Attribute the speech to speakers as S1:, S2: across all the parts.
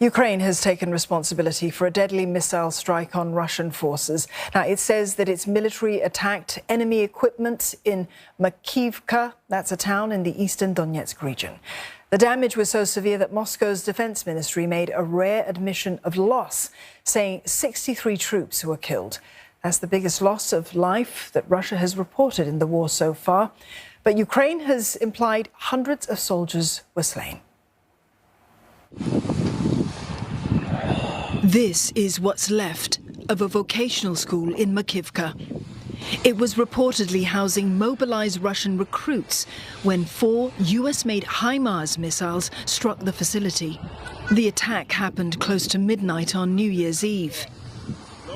S1: Ukraine has taken responsibility for a deadly missile strike on Russian forces. Now, it says that its military attacked enemy equipment in Makivka, that's a town in the eastern Donetsk region. The damage was so severe that Moscow's defense ministry made a rare admission of loss, saying 63 troops were killed. That's the biggest loss of life that Russia has reported in the war so far. But Ukraine has implied hundreds of soldiers were slain. This is what's left of a vocational school in Makivka. It was reportedly housing mobilized Russian recruits when 4 US-made HIMARS missiles struck the facility. The attack happened close to midnight on New Year's Eve.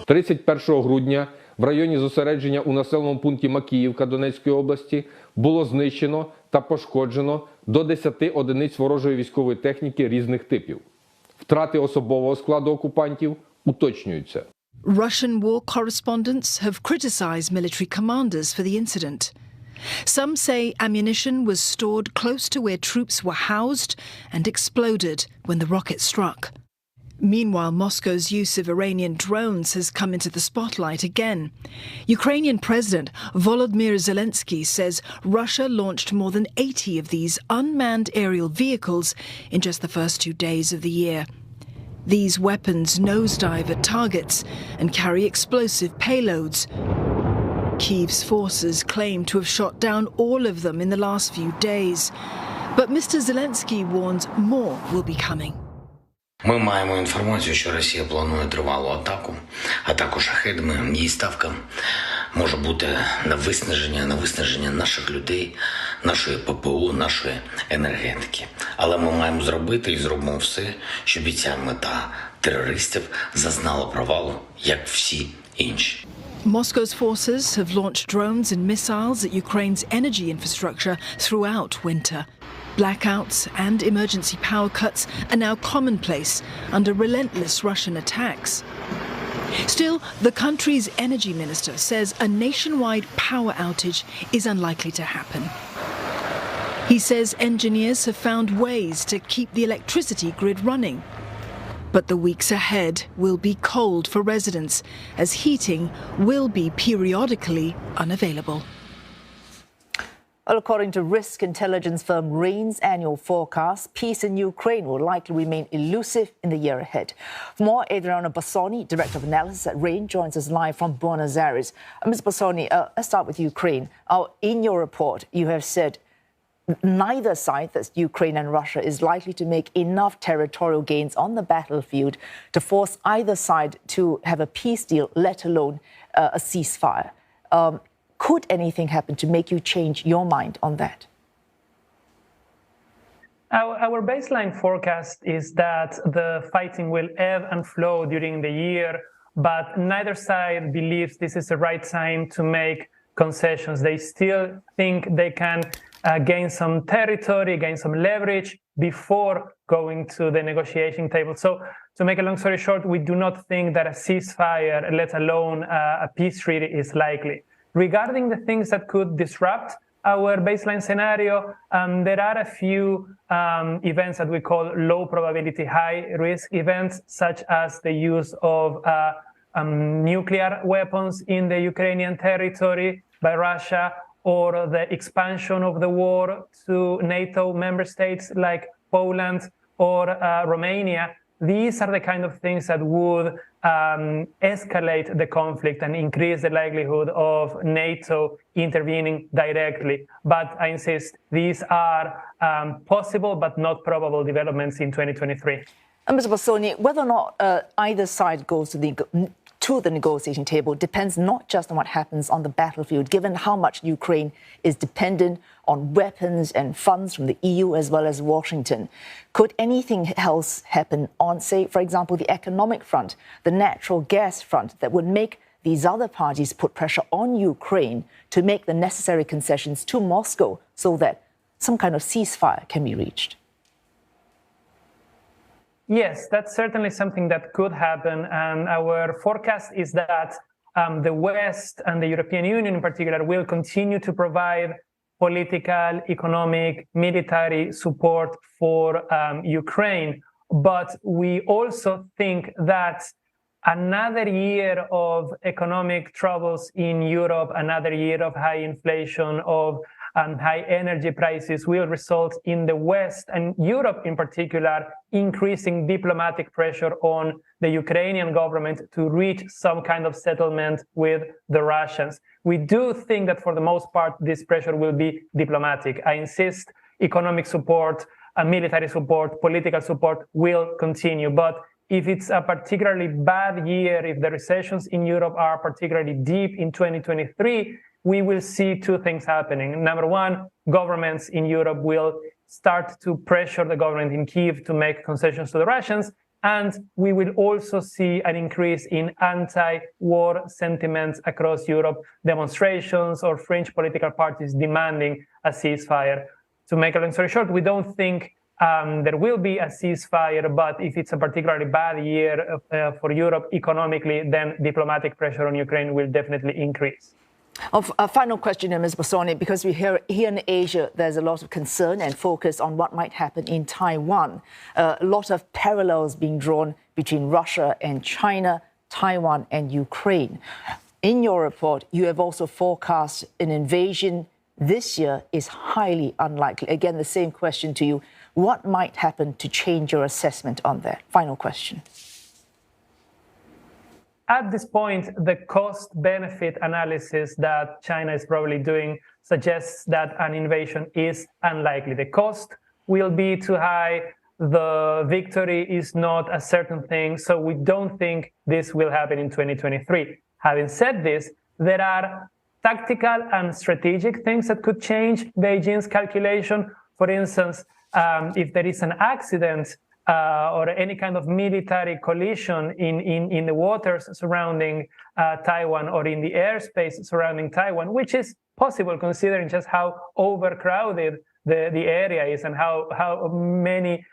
S2: 31 грудня в районі зосередження у населеному пункті Макіївка Донецької області було знищено та пошкоджено до 10 одиниць ворожої військової техніки різних типів. Втрати особового складу окупантів уточнюються.
S1: Russian war correspondents have criticized military commanders for the incident. Some say ammunition was stored close to where troops were housed and exploded when the rocket struck. Meanwhile, Moscow's use of Iranian drones has come into the spotlight again. Ukrainian President Volodymyr Zelensky says Russia launched more than 80 of these unmanned aerial vehicles in just the first 2 days of the year. These weapons nosedive at targets and carry explosive payloads. Kyiv's forces claim to have shot down all of them in the last few days. But Mr. Zelensky warns more will be coming.
S3: Ми маємо інформацію, що Росія планує тривалу атаку шахедами. Її ставка може бути на виснаження наших людей, нашої ППО, нашої енергетики. Але ми маємо зробити і зробимо все, щоб ця мета терористів зазнала провалу, як всі інші.
S1: Moscow's forces have launched drones and missiles at Ukraine's energy infrastructure throughout winter. Blackouts and emergency power cuts are now commonplace under relentless Russian attacks. Still, the country's energy minister says a nationwide power outage is unlikely to happen. He says engineers have found ways to keep the electricity grid running. But the weeks ahead will be cold for residents, as heating will be periodically unavailable.
S4: Well, according to risk intelligence firm Rain's annual forecast, peace in Ukraine will likely remain elusive in the year ahead. For more, Adriano Bassoni, Director of Analysis at Rain, joins us live from Buenos Aires. Ms. Bassoni, let's start with Ukraine. In your report, you have said neither side, that's Ukraine and Russia, is likely to make enough territorial gains on the battlefield to force either side to have a peace deal, let alone a ceasefire. Could anything happen to make you change your mind on that?
S5: Our baseline forecast is that the fighting will ebb and flow during the year, but neither side believes this is the right time to make concessions. They still think they can gain some territory, gain some leverage before going to the negotiating table. So, to make a long story short, we do not think that a ceasefire, let alone a peace treaty, is likely. Regarding the things that could disrupt our baseline scenario, there are a few events that we call low probability, high risk events, such as the use of nuclear weapons in the Ukrainian territory by Russia, or the expansion of the war to NATO member states like Poland or Romania. These are the kind of things that would escalate the conflict and increase the likelihood of NATO intervening directly. But I insist, these are possible but not probable developments in 2023.
S4: Mr. Bassoni, whether or not either side goes to the negotiating table depends not just on what happens on the battlefield, given how much Ukraine is dependent on weapons and funds from the EU as well as Washington. Could anything else happen on, say, for example, the economic front, the natural gas front, that would make these other parties put pressure on Ukraine to make the necessary concessions to Moscow so that some kind of ceasefire can be reached?
S5: Yes, that's certainly something that could happen. And our forecast is that the West and the European Union in particular will continue to provide political, economic, military support for Ukraine. but we also think that another year of economic troubles in Europe, another year of high inflation, of high energy prices will result in the West and Europe in particular increasing diplomatic pressure on the Ukrainian government to reach some kind of settlement with the Russians. We do think that for the most part, this pressure will be diplomatic. I insist economic support, military support, political support will continue. But if it's a particularly bad year, if the recessions in Europe are particularly deep in 2023, we will see two things happening. Number one, governments in Europe will start to pressure the government in Kyiv to make concessions to the Russians. And we will also see an increase in anti-war sentiments across Europe, demonstrations or fringe political parties demanding a ceasefire. To make a long story short, we don't think there will be a ceasefire, but if it's a particularly bad year for Europe economically, then diplomatic pressure on Ukraine will definitely increase.
S4: A final question, Ms. Bassoni, because we hear here in Asia, there's a lot of concern and focus on what might happen in Taiwan. A lot of parallels being drawn between Russia and China, Taiwan and Ukraine. In your report, you have also forecast an invasion this year is highly unlikely. Again, the same question to you. What might happen to change your assessment on that? Final question.
S5: At this point, the cost-benefit analysis that China is probably doing suggests that an invasion is unlikely. The cost will be too high. The victory is not a certain thing. So we don't think this will happen in 2023. Having said this, there are tactical and strategic things that could change Beijing's calculation. For instance, if there is an accident or any kind of military collision in the waters surrounding Taiwan or in the airspace surrounding Taiwan, which is possible considering just how overcrowded the area is and how many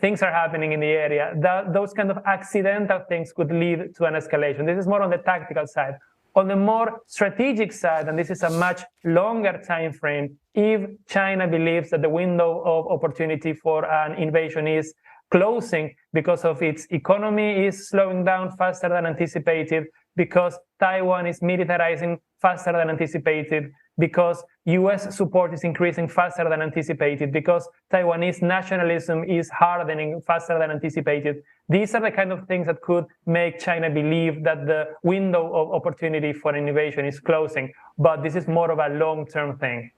S5: things are happening in the area, those kind of accidental things could lead to an escalation. This is more on the tactical side. On the more strategic side, and this is a much longer time frame, if China believes that the window of opportunity for an invasion is closing because of its economy is slowing down faster than anticipated, because Taiwan is militarizing faster than anticipated, because US support is increasing faster than anticipated, because Taiwanese nationalism is hardening faster than anticipated. These are the kind of things that could make China believe that the window of opportunity for an invasion is closing. But this is more of a long-term thing.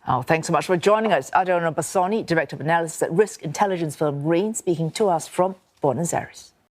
S4: Oh, thanks so much for joining us. Adriano Bassoni, Director of Analysis at risk intelligence firm RAIN, speaking to us from Buenos Aires.